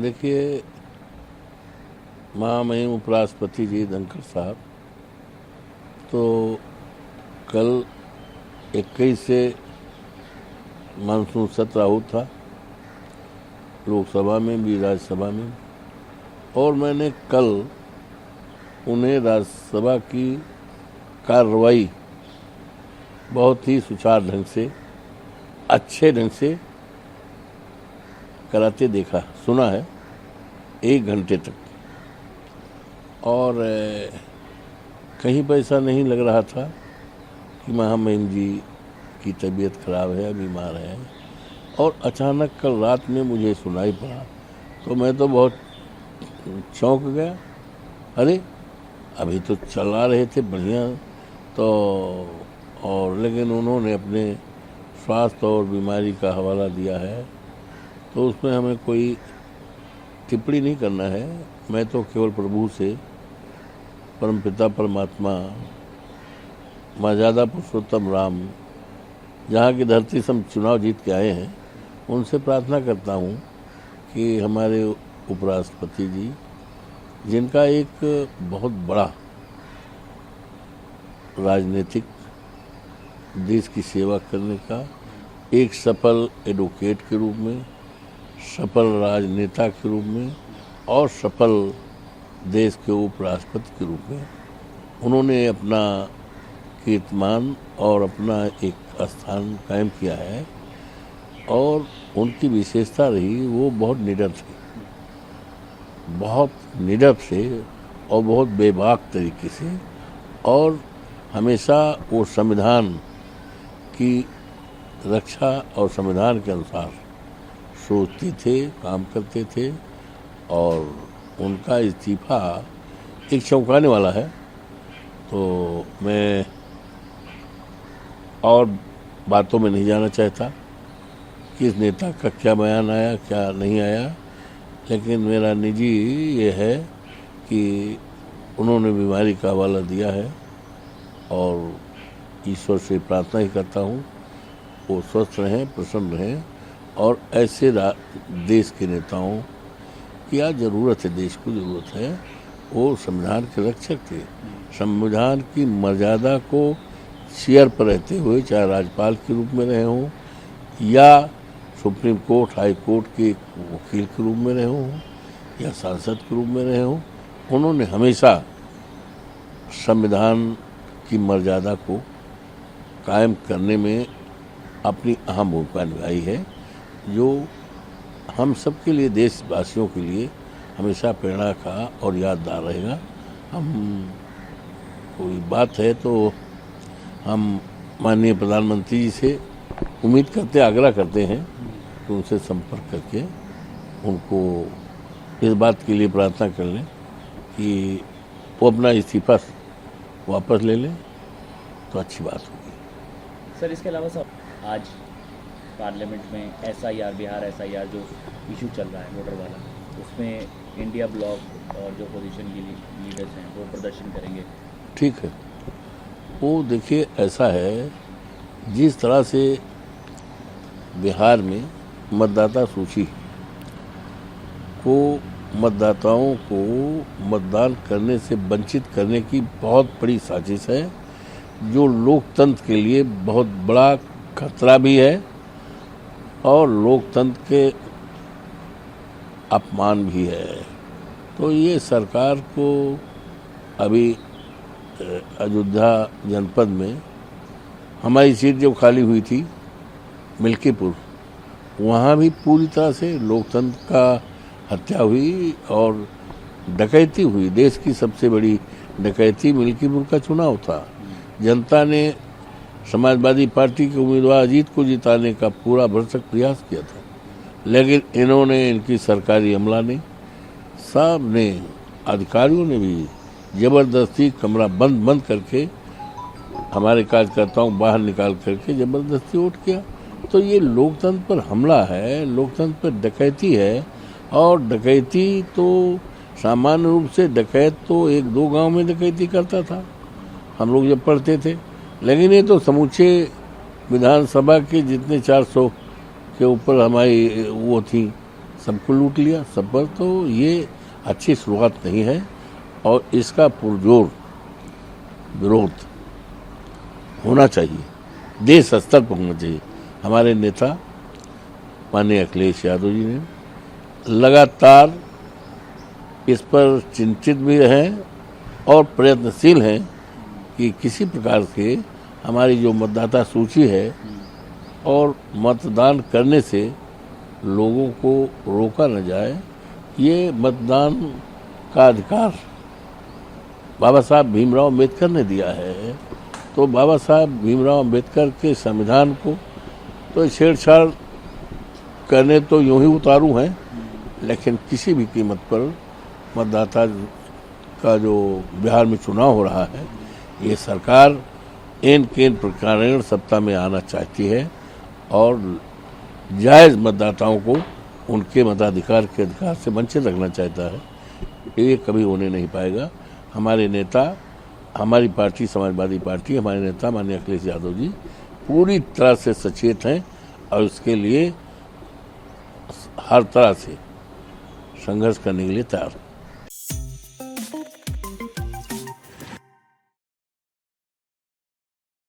देखिए, महामहिम उपराष्ट्रपति जी धनखड़ साहब तो कल 21 से मानसून सत्र आहूत था, लोकसभा में भी राज्यसभा में, और मैंने कल उन्हें राज्यसभा की कार्रवाई बहुत ही सुचारू ढंग से, अच्छे ढंग से कराते देखा, सुना है 1 घंटे तक। और कहीं पर ऐसा नहीं लग रहा था कि महामहिम जी की तबीयत खराब है, बीमार है। और अचानक कल रात में मुझे सुनाई पड़ा तो मैं तो बहुत चौंक गया। अरे अभी तो चला रहे थे बढ़िया, तो और लेकिन उन्होंने अपने स्वास्थ्य और बीमारी का हवाला दिया है, तो उसमें हमें कोई टिप्पणी नहीं करना है। मैं तो केवल प्रभु से, परमपिता परमात्मा, मर्यादा पुरुषोत्तम राम, जहाँ की धरती से हम चुनाव जीत के आए हैं, उनसे प्रार्थना करता हूँ कि हमारे उपराष्ट्रपति जी, जिनका एक बहुत बड़ा राजनीतिक देश की सेवा करने का, एक सफल एडवोकेट के रूप में, सफल राजनेता के रूप में और सफल देश के उपराष्ट्रपति के रूप में उन्होंने अपना कीर्तिमान और अपना एक स्थान कायम किया है। और उनकी विशेषता रही, वो बहुत निडर थे, बहुत निडर थे और बहुत बेबाक तरीके से, और हमेशा वो संविधान की रक्षा और संविधान के अनुसार सोचते थे, काम करते थे। और उनका इस्तीफा एक चौंकाने वाला है। तो मैं और बातों में नहीं जाना चाहता कि इस नेता का क्या बयान आया, क्या नहीं आया, लेकिन मेरा निजी ये है कि उन्होंने बीमारी का हवाला दिया है और ईश्वर से प्रार्थना ही करता हूँ वो स्वस्थ रहें, प्रसन्न रहें। और ऐसे देश के नेताओं की आज ज़रूरत है, देश को ज़रूरत है। वो संविधान के रक्षक थे, संविधान की मर्यादा को चेयर पर रहते हुए, चाहे राज्यपाल के रूप में रहे हों या सुप्रीम कोर्ट, हाई कोर्ट के वकील के रूप में रहे हों या सांसद के रूप में रहे हों, उन्होंने हमेशा संविधान की मर्यादा को कायम करने में अपनी अहम भूमिका निभाई है, जो हम सब के लिए, देशवासियों के लिए हमेशा प्रेरणा का और यादगार रहेगा। हम कोई बात है तो हम माननीय प्रधानमंत्री जी से उम्मीद करते, आग्रह करते हैं कि उनसे संपर्क करके उनको इस बात के लिए प्रार्थना कर लें कि वो अपना इस्तीफा वापस ले लें, तो अच्छी बात होगी। सर, इसके अलावा सर, आज पार्लियामेंट में SIR, बिहार SIR जो इशू चल रहा है वोटर वाला, उसमें इंडिया ब्लॉक और जो पोजीशन की लीडर्स हैं वो प्रदर्शन करेंगे। ठीक है, वो देखिए ऐसा है, जिस तरह से बिहार में मतदाता सूची को, मतदाताओं को मतदान करने से वंचित करने की बहुत बड़ी साजिश है, जो लोकतंत्र के लिए बहुत बड़ा खतरा भी है और लोकतंत्र के अपमान भी है। तो ये सरकार को अभी अयोध्या जनपद में हमारी सीट जो खाली हुई थी मिल्कीपुर, वहाँ भी पूरी तरह से लोकतंत्र का हत्या हुई और डकैती हुई। देश की सबसे बड़ी डकैती मिल्कीपुर का चुनाव था। जनता ने समाजवादी पार्टी के उम्मीदवार अजीत को जिताने का पूरा भरसक प्रयास किया था, लेकिन इन्होंने, इनकी सरकारी अमला ने, सब ने, अधिकारियों ने भी ज़बरदस्ती कमरा बंद करके हमारे कार्यकर्ताओं को बाहर निकाल करके ज़बरदस्ती वोट किया। तो ये लोकतंत्र पर हमला है, लोकतंत्र पर डकैती है। और डकैती तो सामान्य रूप से, डकैत तो 1-2 गांव में डकैती करता था हम लोग जब पढ़ते थे, लेकिन ये तो समूचे विधानसभा के जितने 400 के ऊपर हमारी वो थी सबको लूट लिया सब पर, तो ये अच्छी शुरुआत नहीं है और इसका पुरजोर विरोध होना चाहिए, देश स्तर पर होना चाहिए। हमारे नेता माननीय अखिलेश यादव जी ने लगातार इस पर चिंतित भी हैं और प्रयत्नशील हैं कि किसी प्रकार से हमारी जो मतदाता सूची है और मतदान करने से लोगों को रोका न जाए। ये मतदान का अधिकार बाबा साहब भीमराव अम्बेडकर ने दिया है, तो बाबा साहब भीमराव अम्बेडकर के संविधान को तो छेड़छाड़ करने तो यूं ही उतारू हैं, लेकिन किसी भी कीमत पर मतदाता का जो बिहार में चुनाव हो रहा है, ये सरकार इन केन प्रकार सत्ता में आना चाहती है और जायज़ मतदाताओं को उनके मताधिकार के अधिकार से वंचित रखना चाहता है। ये कभी होने नहीं पाएगा। हमारे नेता, हमारी पार्टी समाजवादी पार्टी, हमारे नेता माननीय अखिलेश यादव जी पूरी तरह से सचेत हैं और उसके लिए हर तरह से संघर्ष करने के लिए तैयार हैं।